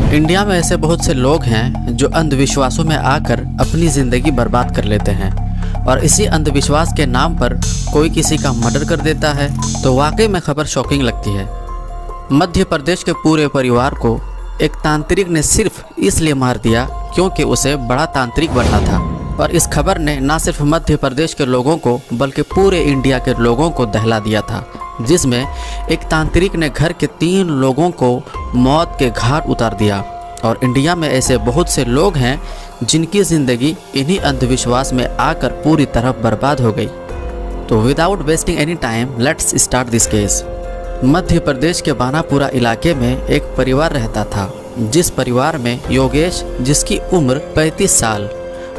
India में ऐसे बहुत से लोग हैं जो अंधविश्वासों में आकर अपनी ज़िंदगी बर्बाद कर लेते हैं और इसी अंधविश्वास के नाम पर कोई किसी का मर्डर कर देता है तो वाकई में खबर शॉकिंग लगती है। मध्य प्रदेश के पूरे परिवार को एक तांत्रिक ने सिर्फ इसलिए मार दिया क्योंकि उसे बड़ा तांत्रिक बनना था। और इस खबर ने न सिर्फ मध्य प्रदेश के लोगों को बल्कि पूरे इंडिया के लोगों को दहला दिया था, जिसमें एक तांत्रिक ने घर के 3 लोगों को मौत के घाट उतार दिया। और इंडिया में ऐसे बहुत से लोग हैं जिनकी ज़िंदगी इन्हीं अंधविश्वास में आकर पूरी तरह बर्बाद हो गई। तो without wasting any time let's start this case. Madhya Pradesh के बानापुरा इलाके में एक परिवार रहता था, जिस परिवार में योगेश जिसकी उम्र 35 साल,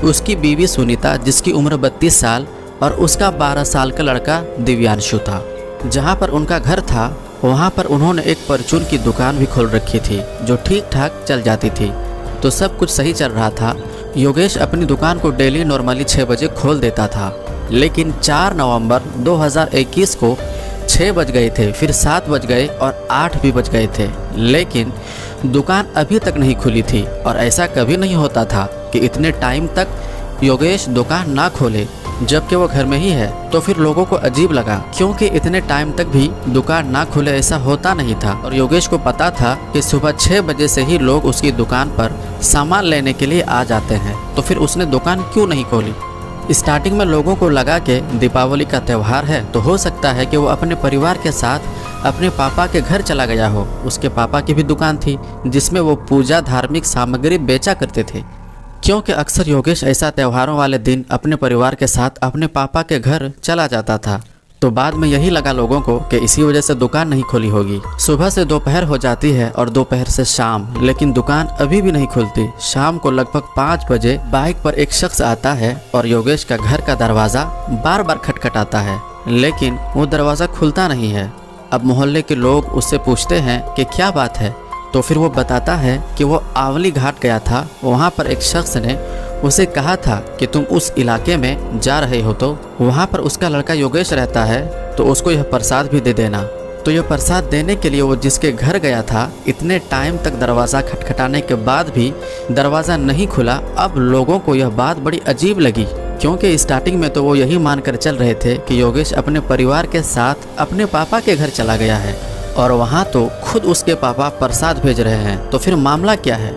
उसकी बीवी सुनीता जिसकी उम्र 32 साल और उसका 12 साल का लड़का दिव्यांशु था। जहां पर उनका घर था वहां पर उन्होंने एक परचून की दुकान भी खोल रखी थी जो ठीक ठाक चल जाती थी। तो सब कुछ सही चल रहा था। योगेश अपनी दुकान को डेली नॉर्मली 6 बजे खोल देता था, लेकिन 4 नवंबर 2021 को 6 बज गए थे, फिर 7 बज गए और 8 भी बज गए थे, लेकिन दुकान अभी तक नहीं खुली थी। और ऐसा कभी नहीं होता था कि इतने टाइम तक योगेश दुकान ना खोले जबकि वो घर में ही है। तो फिर लोगों को अजीब लगा क्योंकि इतने टाइम तक भी दुकान ना खुले ऐसा होता नहीं था। और योगेश को पता था कि सुबह 6 बजे से ही लोग उसकी दुकान पर सामान लेने के लिए आ जाते हैं, तो फिर उसने दुकान क्यों नहीं खोली। स्टार्टिंग में लोगों को लगा कि दीपावली का त्यौहार है तो हो सकता है कि वो अपने परिवार के साथ अपने पापा के घर चला गया हो। उसके पापा की भी दुकान थी जिसमें वो पूजा धार्मिक सामग्री बेचा करते थे, क्योंकि अक्सर योगेश ऐसा त्योहारों वाले दिन अपने परिवार के साथ अपने पापा के घर चला जाता था। तो बाद में यही लगा लोगों को कि इसी वजह से दुकान नहीं खुली होगी। सुबह से दोपहर हो जाती है और दोपहर से शाम, लेकिन दुकान अभी भी नहीं खुलती। शाम को लगभग 5 बजे बाइक पर एक शख्स आता है और योगेश का घर का दरवाज़ा बार बार खटखटाता है, लेकिन वो दरवाज़ा खुलता नहीं है। अब मोहल्ले के लोग उससे पूछते हैं कि क्या बात है, तो फिर वो बताता है कि वो आवली घाट गया था। वहाँ पर एक शख्स ने उसे कहा था कि तुम उस इलाके में जा रहे हो तो वहाँ पर उसका लड़का योगेश रहता है, तो उसको यह प्रसाद भी दे देना। तो यह प्रसाद देने के लिए वो जिसके घर गया था, इतने टाइम तक दरवाज़ा खटखटाने के बाद भी दरवाज़ा नहीं खुला। अब लोगों को यह बात बड़ी अजीब लगी क्योंकि स्टार्टिंग में तो वो यही मानकर चल रहे थे कि योगेश अपने परिवार के साथ अपने पापा के घर चला गया है और वहाँ तो खुद उसके पापा प्रसाद भेज रहे हैं। तो फिर मामला क्या है।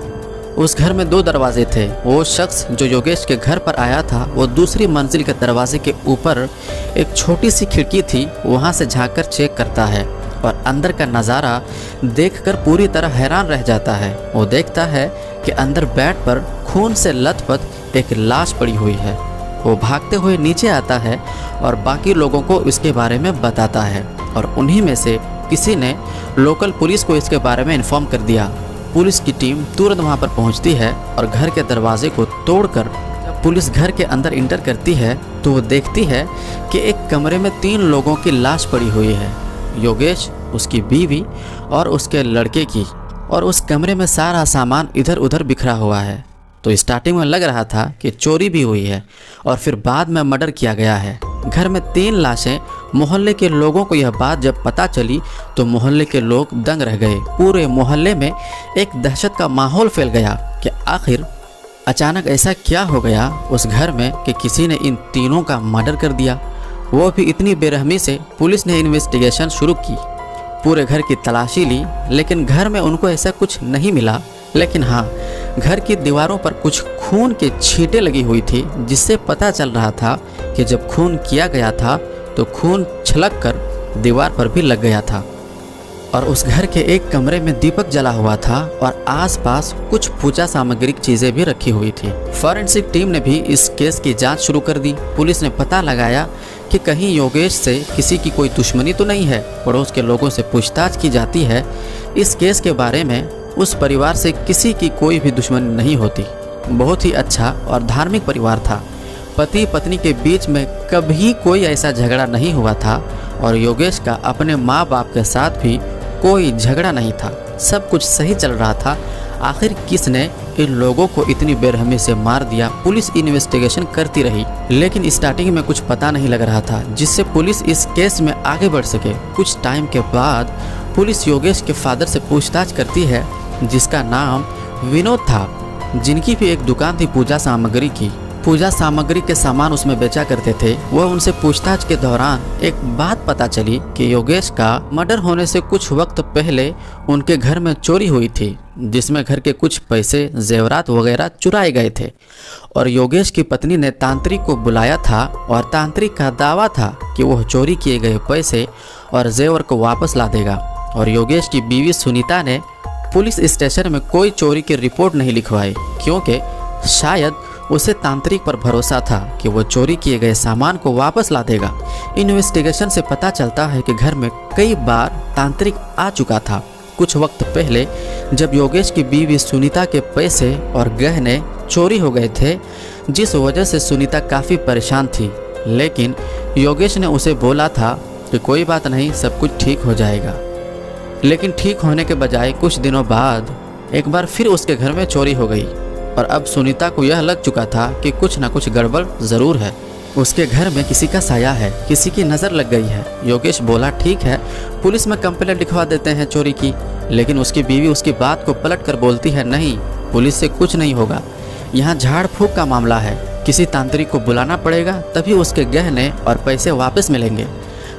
उस घर में 2 दरवाजे थे। वो शख्स जो योगेश के घर पर आया था वो दूसरी मंजिल के दरवाजे के ऊपर एक छोटी सी खिड़की थी, वहाँ से झांककर चेक करता है और अंदर का नज़ारा देखकर पूरी तरह हैरान रह जाता है। वो देखता है कि अंदर बेड पर खून से लथपथ एक लाश पड़ी हुई है। वो भागते हुए नीचे आता है और बाकी लोगों को इसके बारे में बताता है और उन्हीं में से किसी ने लोकल पुलिस को इसके बारे में इन्फॉर्म कर दिया। पुलिस की टीम तुरंत वहां पर पहुंचती है और घर के दरवाजे को तोड़कर जब पुलिस घर के अंदर इंटर करती है तो वो देखती है कि एक कमरे में 3 लोगों की लाश पड़ी हुई है, योगेश, उसकी बीवी और उसके लड़के की। और उस कमरे में सारा सामान इधर उधर बिखरा हुआ है। तो स्टार्टिंग में लग रहा था कि चोरी भी हुई है और फिर बाद में मर्डर किया गया है। घर में 3 लाशें। मोहल्ले के लोगों को यह बात जब पता चली तो मोहल्ले के लोग दंग रह गए। पूरे मोहल्ले में एक दहशत का माहौल फैल गया कि आखिर अचानक ऐसा क्या हो गया उस घर में कि किसी ने इन तीनों का मर्डर कर दिया, वो भी इतनी बेरहमी से। पुलिस ने इन्वेस्टिगेशन शुरू की, पूरे घर की तलाशी ली, लेकिन घर में उनको ऐसा कुछ नहीं मिला। लेकिन हाँ, घर की दीवारों पर कुछ खून के छींटे लगी हुई थी, जिससे पता चल रहा था कि जब खून किया गया था तो खून छलक कर दीवार पर भी लग गया था। और उस घर के एक कमरे में दीपक जला हुआ था और आसपास कुछ पूजा सामग्रिक चीज़ें भी रखी हुई थी। फॉरेंसिक टीम ने भी इस केस की जांच शुरू कर दी। पुलिस ने पता लगाया कि कहीं योगेश से किसी की कोई दुश्मनी तो नहीं है। पड़ोस के लोगों से पूछताछ की जाती है। इस केस के बारे में उस परिवार से किसी की कोई भी दुश्मनी नहीं होती। बहुत ही अच्छा और धार्मिक परिवार था। पति पत्नी के बीच में कभी कोई ऐसा झगड़ा नहीं हुआ था और योगेश का अपने माँ बाप के साथ भी कोई झगड़ा नहीं था। सब कुछ सही चल रहा था। आखिर किसने इन लोगों को इतनी बेरहमी से मार दिया। पुलिस इन्वेस्टिगेशन करती रही, लेकिन स्टार्टिंग में कुछ पता नहीं लग रहा था जिससे पुलिस इस केस में आगे बढ़ सके। कुछ टाइम के बाद पुलिस योगेश के फादर से पूछताछ करती है, जिसका नाम विनोद था, जिनकी भी एक दुकान थी पूजा सामग्री की। पूजा सामग्री के सामान उसमें बेचा करते थे। वह उनसे पूछताछ के दौरान एक बात पता चली कि योगेश का मर्डर होने से कुछ वक्त पहले उनके घर में चोरी हुई थी, जिसमें घर के कुछ पैसे, जेवरात वगैरह चुराए गए थे और योगेश की पत्नी ने तांत्रिक को बुलाया था और तांत्रिक का दावा था कि वह चोरी किए गए पैसे और जेवर को वापस ला देगा। और योगेश की बीवी सुनीता ने पुलिस स्टेशन में कोई चोरी की रिपोर्ट नहीं लिखवाई, क्योंकि शायद उसे तांत्रिक पर भरोसा था कि वो चोरी किए गए सामान को वापस ला देगा। इन्वेस्टिगेशन से पता चलता है कि घर में कई बार तांत्रिक आ चुका था। कुछ वक्त पहले जब योगेश की बीवी सुनीता के पैसे और गहने चोरी हो गए थे, जिस वजह से सुनीता काफ़ी परेशान थी, लेकिन योगेश ने उसे बोला था कि कोई बात नहीं, सब कुछ ठीक हो जाएगा। लेकिन ठीक होने के बजाय कुछ दिनों बाद एक बार फिर उसके घर में चोरी हो गई और अब सुनीता को यह लग चुका था कि कुछ ना कुछ गड़बड़ ज़रूर है। उसके घर में किसी का साया है, किसी की नज़र लग गई है। योगेश बोला ठीक है, पुलिस में कंप्लेंट लिखवा देते हैं चोरी की, लेकिन उसकी बीवी उसकी बात को पलट कर बोलती है नहीं, पुलिस से कुछ नहीं होगा, यहाँ झाड़ फूक का मामला है, किसी तांत्रिक को बुलाना पड़ेगा तभी उसके गहने और पैसे वापस मिलेंगे।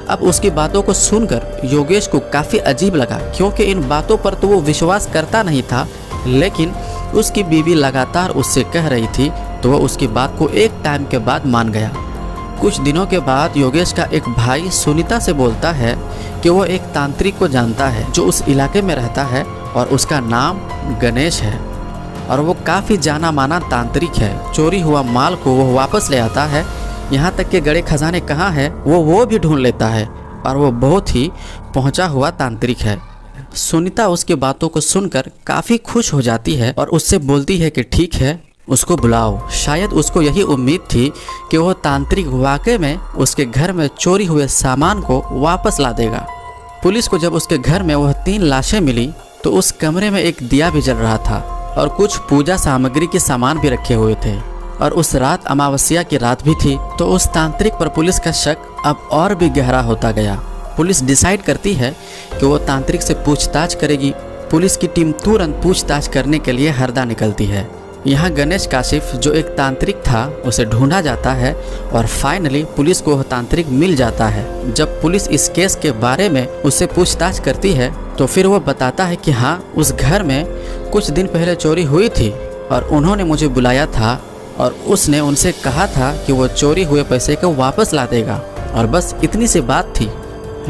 अब उसकी बातों को सुनकर योगेश को काफ़ी अजीब लगा, क्योंकि इन बातों पर तो वो विश्वास करता नहीं था, लेकिन उसकी बीवी लगातार उससे कह रही थी तो वह उसकी बात को एक टाइम के बाद मान गया। कुछ दिनों के बाद योगेश का एक भाई सुनीता से बोलता है कि वो एक तांत्रिक को जानता है जो उस इलाके में रहता है और उसका नाम गणेश है और वो काफ़ी जाना माना तांत्रिक है। चोरी हुआ माल को वो वापस ले आता है, यहाँ तक कि गड़े खजाने कहाँ है वो भी ढूंढ लेता है और वो बहुत ही पहुँचा हुआ तांत्रिक है। सुनीता उसकी बातों को सुनकर काफ़ी खुश हो जाती है और उससे बोलती है कि ठीक है, उसको बुलाओ। शायद उसको यही उम्मीद थी कि वह तांत्रिक वाकई में उसके घर में चोरी हुए सामान को वापस ला देगा। पुलिस को जब उसके घर में वह 3 लाशें मिली तो उस कमरे में एक दिया भी जल रहा था और कुछ पूजा सामग्री के सामान भी रखे हुए थे और उस रात अमावस्या की रात भी थी। तो उस तांत्रिक पर पुलिस का शक अब और भी गहरा होता गया। पुलिस डिसाइड करती है कि वो तांत्रिक से पूछताछ करेगी। पुलिस की टीम तुरंत पूछताछ करने के लिए हरदा निकलती है। यहाँ गणेश काशिफ जो एक तांत्रिक था उसे ढूंढा जाता है और फाइनली पुलिस को वह तांत्रिक मिल जाता है। जब पुलिस इस केस के बारे में उससे पूछताछ करती है तो फिर वो बताता है कि हाँ, उस घर में कुछ दिन पहले चोरी हुई थी और उन्होंने मुझे बुलाया था और उसने उनसे कहा था कि वो चोरी हुए पैसे को वापस ला देगा और बस इतनी सी बात थी।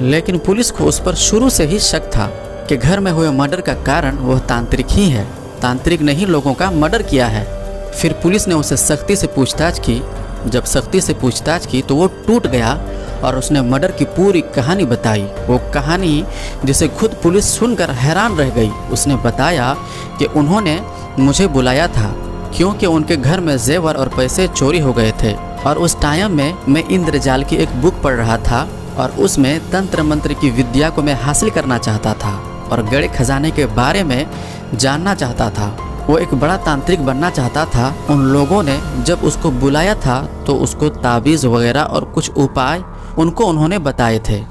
लेकिन पुलिस को उस पर शुरू से ही शक था कि घर में हुए मर्डर का कारण वह तांत्रिक ही है, तांत्रिक ने ही लोगों का मर्डर किया है। फिर पुलिस ने उसे सख्ती से पूछताछ की। जब सख्ती से पूछताछ की तो वो टूट गया और उसने मर्डर की पूरी कहानी बताई। वो कहानी जिसे खुद पुलिस सुनकर हैरान रह गई। उसने बताया कि उन्होंने मुझे बुलाया था क्योंकि उनके घर में जेवर और पैसे चोरी हो गए थे और उस टाइम में मैं इंद्रजाल की एक बुक पढ़ रहा था और उसमें तंत्र मंत्र की विद्या को मैं हासिल करना चाहता था और गड़े खजाने के बारे में जानना चाहता था। वो एक बड़ा तांत्रिक बनना चाहता था। उन लोगों ने जब उसको बुलाया था तो उसको ताबीज़ वगैरह और कुछ उपाय उन्होंने बताए थे,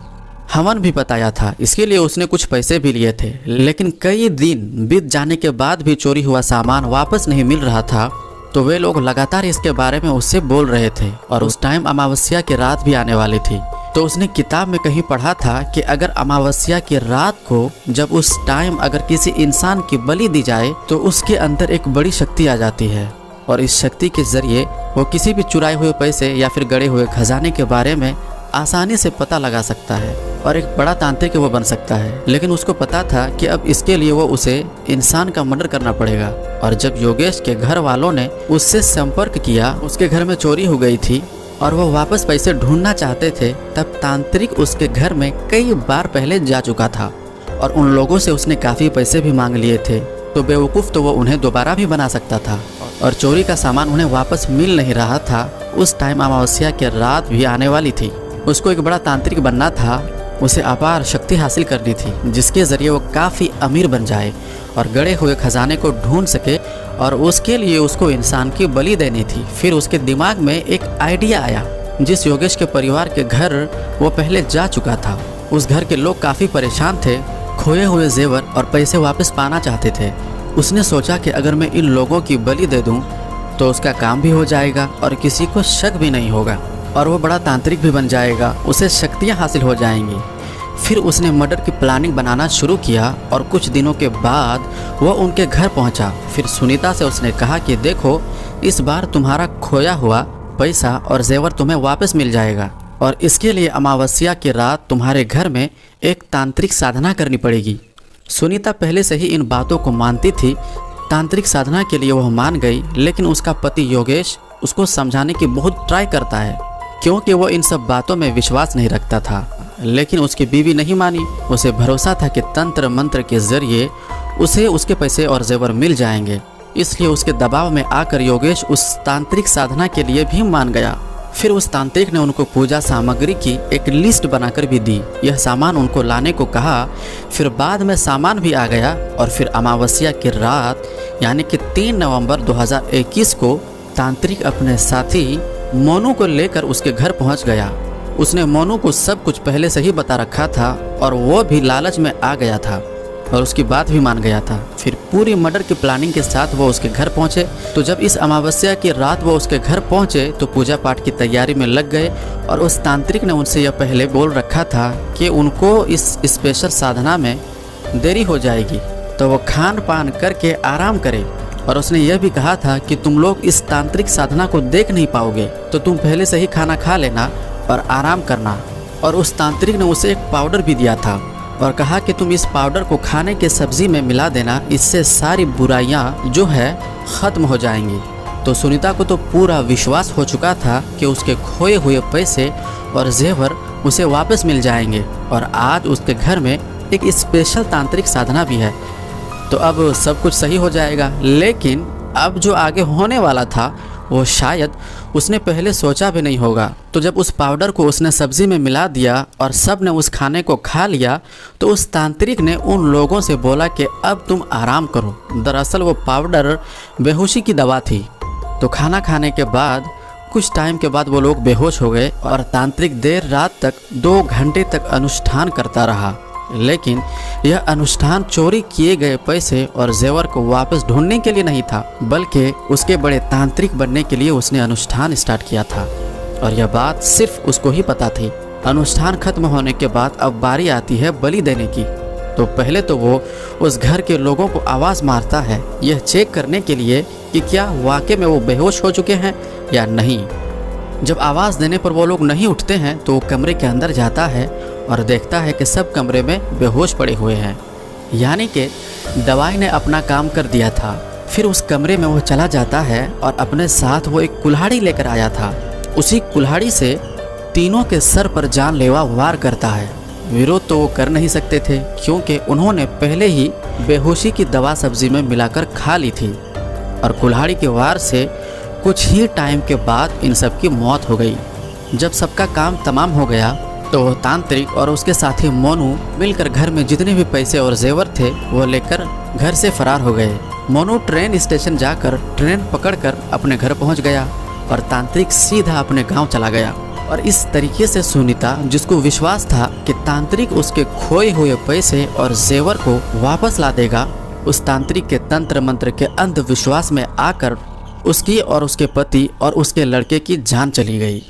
हवन भी बताया था। इसके लिए उसने कुछ पैसे भी लिए थे। लेकिन कई दिन बीत जाने के बाद भी चोरी हुआ सामान वापस नहीं मिल रहा था, तो वे लोग लगातार इसके बारे में उससे बोल रहे थे और उस टाइम अमावस्या की रात भी आने वाली थी। तो उसने किताब में कहीं पढ़ा था कि अगर अमावस्या की रात को जब उस टाइम अगर किसी इंसान की बलि दी जाए तो उसके अंदर एक बड़ी शक्ति आ जाती है और इस शक्ति के जरिए वो किसी भी चुराए हुए पैसे या फिर गड़े हुए खजाने के बारे में आसानी से पता लगा सकता है और एक बड़ा तांत्रिक वो बन सकता है। लेकिन उसको पता था कि अब इसके लिए वो उसे इंसान का मर्डर करना पड़ेगा। और जब योगेश के घर वालों ने उससे संपर्क किया, उसके घर में चोरी हो गई थी और वो वापस पैसे ढूंढना चाहते थे, तब तांत्रिक उसके घर में कई बार पहले जा चुका था और उन लोगों से उसने काफ़ी पैसे भी मांग लिए थे। तो बेवकूफ़ तो वो उन्हें दोबारा भी बना सकता था और चोरी का सामान उन्हें वापस मिल नहीं रहा था। उस टाइम अमावस्या की रात भी आने वाली थी। उसको एक बड़ा तांत्रिक बनना था, उसे अपार शक्ति हासिल करनी थी जिसके ज़रिए वो काफ़ी अमीर बन जाए और गड़े हुए खजाने को ढूंढ सके और उसके लिए उसको इंसान की बलि देनी थी। फिर उसके दिमाग में एक आइडिया आया। जिस योगेश के परिवार के घर वो पहले जा चुका था, उस घर के लोग काफ़ी परेशान थे, खोए हुए जेवर और पैसे वापस पाना चाहते थे। उसने सोचा कि अगर मैं इन लोगों की बलि दे दूं तो उसका काम भी हो जाएगा और किसी को शक भी नहीं होगा और वो बड़ा तांत्रिक भी बन जाएगा, उसे शक्तियाँ हासिल हो जाएंगी। फिर उसने मर्डर की प्लानिंग बनाना शुरू किया और कुछ दिनों के बाद वह उनके घर पहुंचा। फिर सुनीता से उसने कहा कि देखो, इस बार तुम्हारा खोया हुआ पैसा और जेवर तुम्हें वापस मिल जाएगा और इसके लिए अमावस्या की रात तुम्हारे घर में एक तांत्रिक साधना करनी पड़ेगी। सुनीता पहले से ही इन बातों को मानती थी। तांत्रिक साधना के लिए वह मान गई, लेकिन उसका पति योगेश उसको समझाने की बहुत ट्राई करता है क्योंकि वो इन सब बातों में विश्वास नहीं रखता था। लेकिन उसकी बीवी नहीं मानी। उसे भरोसा था कि तंत्र मंत्र के जरिए उसे उसके पैसे और जेवर मिल जाएंगे, इसलिए उसके दबाव में आकर योगेश उस तांत्रिक साधना के लिए भी मान गया। फिर उस तांत्रिक ने उनको पूजा सामग्री की एक लिस्ट बनाकर भी दी। यह सामान उनको लाने को कहा। फिर बाद में सामान भी आ गया और फिर अमावस्या की रात यानी कि 3 नवंबर 2021 को तांत्रिक अपने साथी मोनू को लेकर उसके घर पहुंच गया। उसने मोनू को सब कुछ पहले से ही बता रखा था और वो भी लालच में आ गया था और उसकी बात भी मान गया था। फिर पूरी मर्डर की प्लानिंग के साथ वो उसके घर पहुंचे। तो जब इस अमावस्या की रात वो उसके घर पहुंचे तो पूजा पाठ की तैयारी में लग गए और उस तांत्रिक ने उनसे यह पहले बोल रखा था कि उनको इस स्पेशल साधना में देरी हो जाएगी, तो वो खान पान करके आराम करे। और उसने यह भी कहा था कि तुम लोग इस तांत्रिक साधना को देख नहीं पाओगे, तो तुम पहले से ही खाना खा लेना और आराम करना। और उस तांत्रिक ने उसे एक पाउडर भी दिया था और कहा कि तुम इस पाउडर को खाने के सब्जी में मिला देना, इससे सारी बुराइयां जो है ख़त्म हो जाएंगी। तो सुनीता को तो पूरा विश्वास हो चुका था कि उसके खोए हुए पैसे और जेवर उसे वापस मिल जाएंगे और आज उसके घर में एक स्पेशल तांत्रिक साधना भी है, तो अब सब कुछ सही हो जाएगा। लेकिन अब जो आगे होने वाला था वो शायद उसने पहले सोचा भी नहीं होगा। तो जब उस पाउडर को उसने सब्जी में मिला दिया और सब ने उस खाने को खा लिया तो उस तांत्रिक ने उन लोगों से बोला कि अब तुम आराम करो। दरअसल वो पाउडर बेहोशी की दवा थी। तो खाना खाने के बाद कुछ टाइम के बाद वो लोग बेहोश हो गए और तांत्रिक देर रात तक 2 घंटे तक अनुष्ठान करता रहा। लेकिन यह अनुष्ठान चोरी किए गए पैसे और जेवर को वापस ढूंढने के लिए नहीं था, बल्कि उसके बड़े तांत्रिक बनने के लिए उसने अनुष्ठान स्टार्ट किया था और यह बात सिर्फ उसको ही पता थी। अनुष्ठान खत्म होने के बाद अब बारी आती है बलि देने की। तो पहले तो वो उस घर के लोगों को आवाज़ मारता है यह चेक करने के लिए कि क्या वाकई में वो बेहोश हो चुके हैं या नहीं। जब आवाज़ देने पर वो लोग नहीं उठते हैं तो वो कमरे के अंदर जाता है और देखता है कि सब कमरे में बेहोश पड़े हुए हैं, यानी कि दवाई ने अपना काम कर दिया था। फिर उस कमरे में वो चला जाता है और अपने साथ वो एक कुल्हाड़ी लेकर आया था। उसी कुल्हाड़ी से तीनों के सर पर जानलेवा वार करता है। विरोध तो वो कर नहीं सकते थे क्योंकि उन्होंने पहले ही बेहोशी की दवा सब्जी में मिलाकर खा ली थी और कुल्हाड़ी के वार से कुछ ही टाइम के बाद इन सब की मौत हो गई। जब सबका काम तमाम हो गया तो वह तांत्रिक और उसके साथी मोनू मिलकर घर में जितने भी पैसे और जेवर थे वो लेकर घर से फरार हो गए। मोनू ट्रेन स्टेशन जाकर ट्रेन पकड़कर अपने घर पहुंच गया और तांत्रिक सीधा अपने गांव चला गया। और इस तरीके से सुनीता, जिसको विश्वास था कि तांत्रिक उसके खोए हुए पैसे और जेवर को वापस ला देगा, उस तांत्रिक के तंत्र मंत्र के अंधविश्वास में आकर उसकी और उसके पति और उसके लड़के की जान चली गई।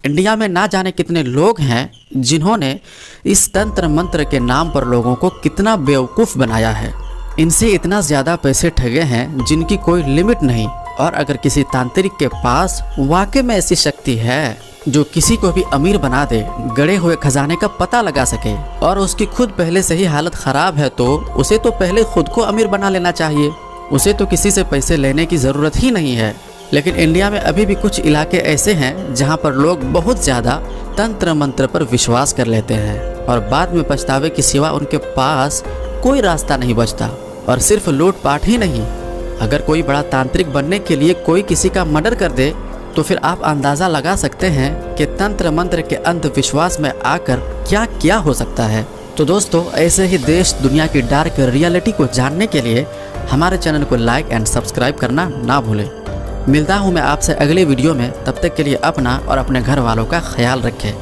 इंडिया में ना जाने कितने लोग हैं जिन्होंने इस तंत्र मंत्र के नाम पर लोगों को कितना बेवकूफ़ बनाया है। इनसे इतना ज़्यादा पैसे ठगे हैं जिनकी कोई लिमिट नहीं। और अगर किसी तांत्रिक के पास वाकई में ऐसी शक्ति है जो किसी को भी अमीर बना दे, गड़े हुए खजाने का पता लगा सके, और उसकी खुद पहले से ही हालत ख़राब है, तो उसे तो पहले खुद को अमीर बना लेना चाहिए। उसे तो किसी से पैसे लेने की ज़रूरत ही नहीं है। लेकिन इंडिया में अभी भी कुछ इलाके ऐसे हैं जहां पर लोग बहुत ज़्यादा तंत्र मंत्र पर विश्वास कर लेते हैं और बाद में पछतावे के सिवा उनके पास कोई रास्ता नहीं बचता। और सिर्फ लूटपाट ही नहीं, अगर कोई बड़ा तांत्रिक बनने के लिए कोई किसी का मर्डर कर दे तो फिर आप अंदाज़ा लगा सकते हैं कि तंत्र मंत्र के अंधविश्वास में आकर क्या क्या हो सकता है। तो दोस्तों, ऐसे ही देश दुनिया की डार्क रियलिटी को जानने के लिए हमारे चैनल को लाइक एंड सब्सक्राइब करना ना भूलें। मिलता हूँ मैं आपसे अगले वीडियो में। तब तक के लिए अपना और अपने घर वालों का ख्याल रखें।